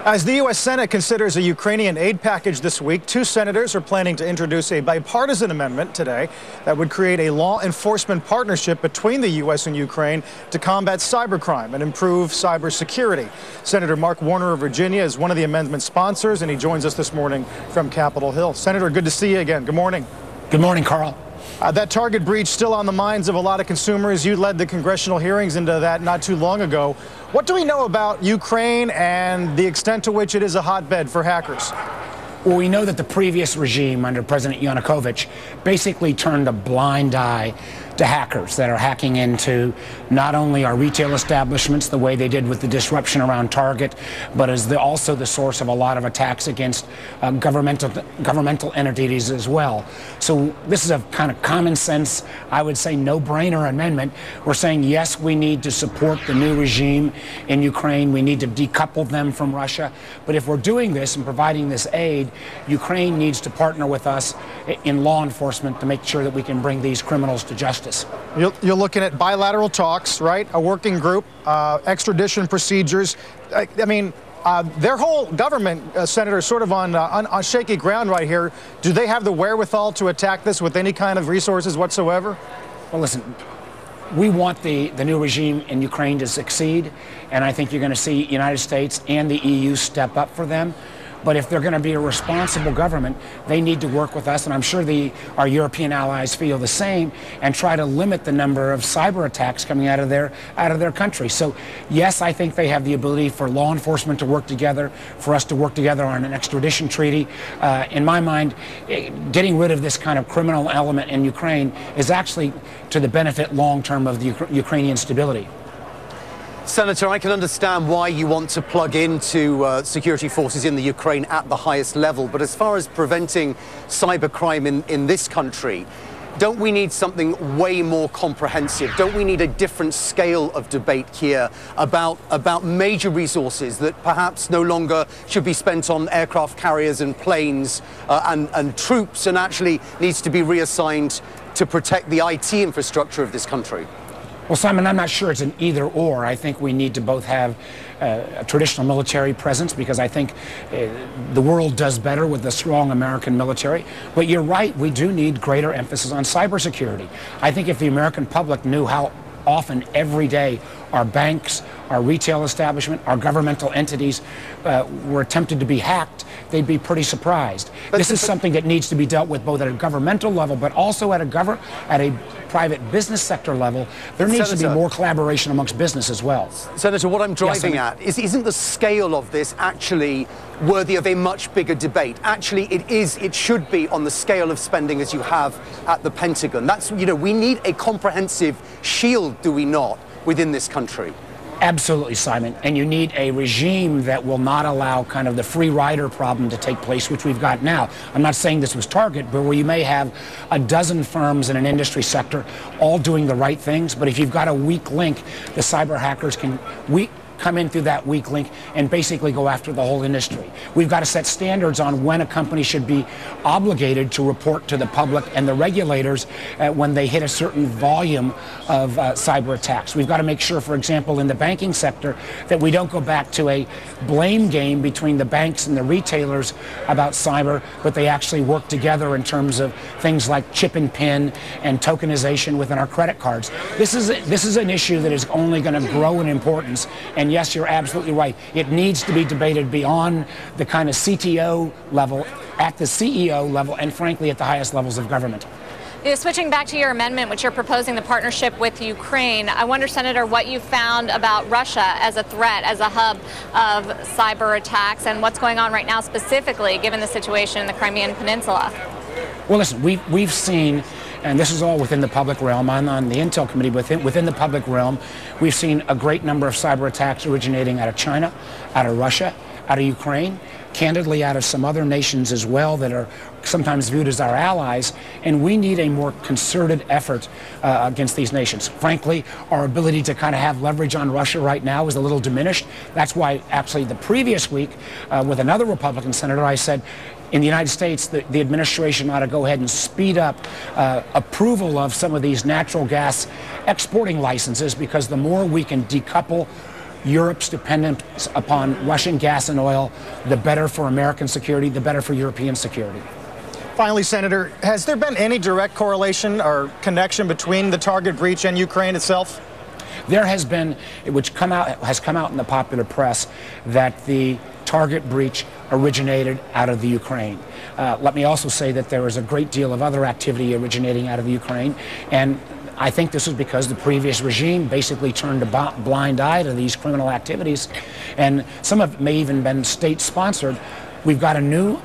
As the U.S. Senate considers a Ukrainian aid package this week, two senators are planning to introduce a bipartisan amendment today that would create a law enforcement partnership between the U.S. and Ukraine to combat cybercrime and improve cybersecurity. Senator Mark Warner of Virginia is one of the amendment sponsors, and he joins us this morning from Capitol Hill. Senator, good to see you again. Good morning. Good morning, Carl. That Target breach still on the minds of a lot of consumers. You led the congressional hearings into that not too long ago. What do we know about Ukraine and the extent to which it is a hotbed for hackers? Well, we know that the previous regime under President Yanukovych basically turned a blind eye to hackers that are hacking into not only our retail establishments the way they did with the disruption around Target, but is also the source of a lot of attacks against governmental entities as well. So this is a kind of common sense, I would say, no-brainer amendment. We're saying, yes, we need to support the new regime in Ukraine. We need to decouple them from Russia. But if we're doing this and providing this aid, Ukraine needs to partner with us in law enforcement to make sure that we can bring these criminals to justice. You're looking at bilateral talks, right? A working group, extradition procedures. I mean, their whole government, Senator, is sort of on shaky ground right here. Do they have the wherewithal to attack this with any kind of resources whatsoever? Well, listen, we want the new regime in Ukraine to succeed, and I think you're going to see the United States and the EU step up for them. But if they're going to be a responsible government, they need to work with us, and I'm sure our European allies feel the same, and try to limit the number of cyber attacks coming out of their country. So, yes, I think they have the ability for law enforcement to work together, for us to work together on an extradition treaty. In my mind, getting rid of this kind of criminal element in Ukraine is actually to the benefit long-term of the Ukrainian stability. Senator, I can understand why you want to plug into security forces in the Ukraine at the highest level, but as far as preventing cybercrime in this country, don't we need something way more comprehensive? Don't we need a different scale of debate here about major resources that perhaps no longer should be spent on aircraft carriers and planes and troops, and actually needs to be reassigned to protect the IT infrastructure of this country? Well, Simon, I'm not sure it's an either or. I think we need to both have a traditional military presence, because I think the world does better with a strong American military. But you're right, we do need greater emphasis on cybersecurity. I think if the American public knew how often every day our banks, our retail establishment, our governmental entities were attempted to be hacked, they'd be pretty surprised. This is something that needs to be dealt with both at a governmental level, but also at a private business sector level. There needs to be more collaboration amongst business as well. Senator, what I'm driving at is, isn't the scale of this actually worthy of a much bigger debate? Actually, it should be on the scale of spending as you have at the Pentagon. That's, we need a comprehensive shield, do we not, within this country? Absolutely, Simon. And you need a regime that will not allow kind of the free rider problem to take place, which we've got now. I'm not saying this was Target, but where you may have a dozen firms in an industry sector all doing the right things, but if you've got a weak link, the cyber hackers can come in through that weak link and basically go after the whole industry. We've got to set standards on when a company should be obligated to report to the public and the regulators when they hit a certain volume of cyber attacks. We've got to make sure, for example, in the banking sector, that we don't go back to a blame game between the banks and the retailers about cyber, but they actually work together in terms of things like chip and pin and tokenization within our credit cards. This is an issue that is only going to grow in importance. And yes, you're absolutely right. It needs to be debated beyond the kind of CTO level, at the CEO level, and frankly, at the highest levels of government. Switching back to your amendment, which you're proposing the partnership with Ukraine, I wonder, Senator, what you found about Russia as a threat, as a hub of cyber attacks, and what's going on right now specifically, given the situation in the Crimean Peninsula. Well, listen, we've seen, and this is all within the public realm. I'm on the Intel Committee. Within the public realm, we've seen a great number of cyber attacks originating out of China, out of Russia, out of Ukraine, candidly out of some other nations as well that are sometimes viewed as our allies, and we need a more concerted effort against these nations. Frankly, our ability to kind of have leverage on Russia right now is a little diminished. That's why actually the previous week with another Republican senator, I said, in the United States, the administration ought to go ahead and speed up approval of some of these natural gas exporting licenses, because the more we can decouple Europe's dependence upon Russian gas and oil, the better for American security, the better for European security. Finally, Senator, has there been any direct correlation or connection between the Target breach and Ukraine itself? There has been, which has come out in the popular press, that the Target breach originated out of the Ukraine. Let me also say that there is a great deal of other activity originating out of the Ukraine, and I think this was because the previous regime basically turned a blind eye to these criminal activities, and some of it may even been state-sponsored. We've got a new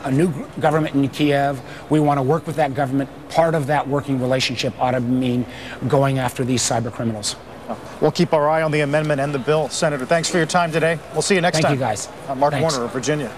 government in Kiev. We want to work with that government. Part of that working relationship ought to mean going after these cyber criminals. We'll keep our eye on the amendment and the bill. Senator, thanks for your time today. We'll see you next time. Thank you, guys. Mark Thanks. Warner of Virginia.